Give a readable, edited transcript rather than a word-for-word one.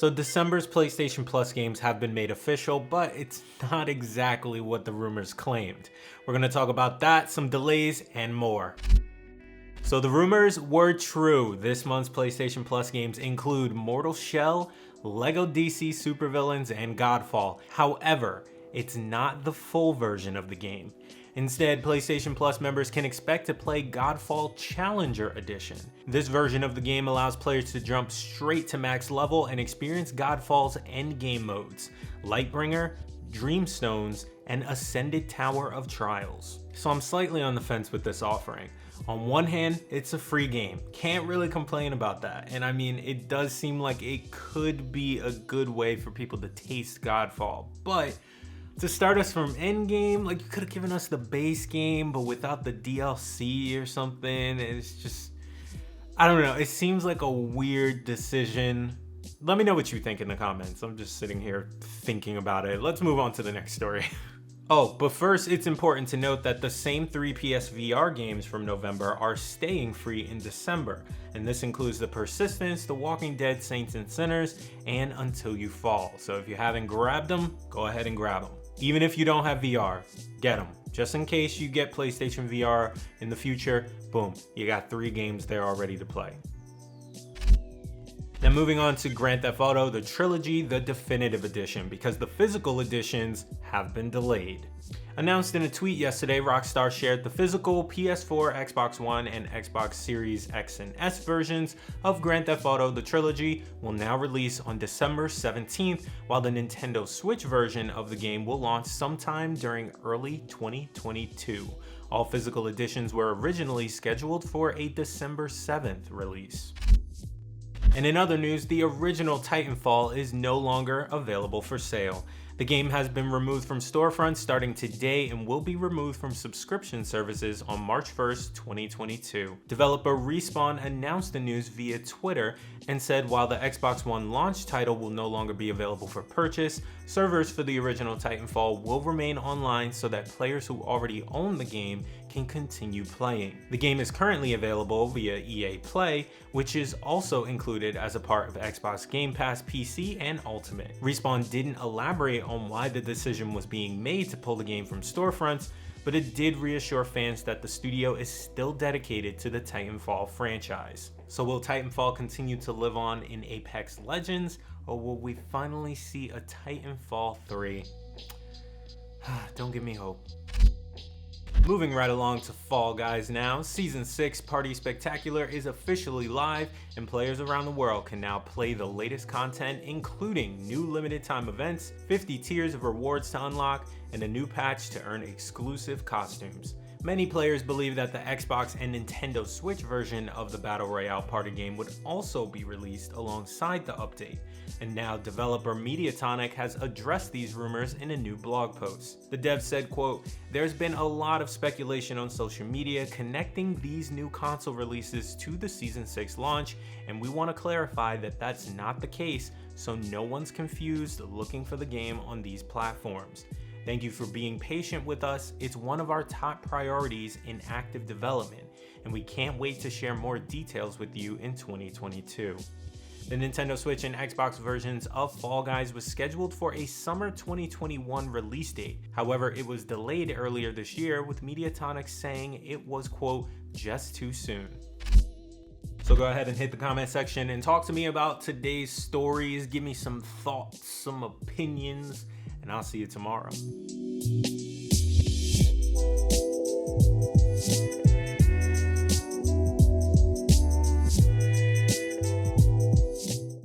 So December's PlayStation Plus games have been made official, but it's not exactly what the rumors claimed. We're going to talk about that, some delays, and more. So the rumors were true. This month's PlayStation Plus games include Mortal Shell, LEGO DC Supervillains, and Godfall. However, it's not the full version of the game. Instead, PlayStation Plus members can expect to play Godfall Challenger Edition. This version of the game allows players to jump straight to max level and experience Godfall's endgame modes, Lightbringer, Dreamstones, and Ascended Tower of Trials. So I'm slightly on the fence with this offering. On one hand, it's a free game. Can't really complain about that. And I mean, it does seem like it could be a good way for people to taste Godfall. But to start us from endgame, like you could have given us the base game, but without the DLC or something. It's just, I don't know. It seems like a weird decision. Let me know what you think in the comments. I'm just sitting here thinking about it. Let's move on to the next story. Oh, but first, it's important to note that the same 3 PSVR games from November are staying free in December, and this includes The Persistence, The Walking Dead Saints and Sinners, and Until You Fall. So if you haven't grabbed them, go ahead and grab them. Even if you don't have VR, get them. Just in case you get PlayStation VR in the future, boom, you got 3 games there already to play. Now moving on to Grand Theft Auto, the Trilogy, the Definitive Edition, because the physical editions have been delayed. Announced in a tweet yesterday, Rockstar shared the physical PS4, Xbox One, and Xbox Series X and S versions of Grand Theft Auto The Trilogy will now release on December 17th, while the Nintendo Switch version of the game will launch sometime during early 2022. All physical editions were originally scheduled for a December 7th release. And in other news, the original Titanfall is no longer available for sale. The game has been removed from storefronts starting today and will be removed from subscription services on March 1st, 2022. Developer Respawn announced the news via Twitter and said while the Xbox One launch title will no longer be available for purchase, servers for the original Titanfall will remain online so that players who already own the game can continue playing. The game is currently available via EA Play, which is also included as a part of Xbox Game Pass PC and Ultimate. Respawn didn't elaborate on why the decision was being made to pull the game from storefronts, but it did reassure fans that the studio is still dedicated to the Titanfall franchise. So will Titanfall continue to live on in Apex Legends, or will we finally see a Titanfall 3? Don't give me hope. Moving right along to Fall Guys now, Season 6 Party Spectacular is officially live, and players around the world can now play the latest content, including new limited time events, 50 tiers of rewards to unlock, and a new patch to earn exclusive costumes. Many players believe that the Xbox and Nintendo Switch version of the Battle Royale party game would also be released alongside the update, and now developer Mediatonic has addressed these rumors in a new blog post. The dev said, quote, "There's been a lot of speculation on social media connecting these new console releases to the Season 6 launch, and we want to clarify that that's not the case, so no one's confused looking for the game on these platforms. Thank you for being patient with us. It's one of our top priorities in active development, and we can't wait to share more details with you in 2022. The Nintendo Switch and Xbox versions of Fall Guys was scheduled for a summer 2021 release date. However, it was delayed earlier this year, with Mediatonic saying it was, quote, just too soon. So go ahead and hit the comment section and talk to me about today's stories. Give me some thoughts, some opinions, and I'll see you tomorrow.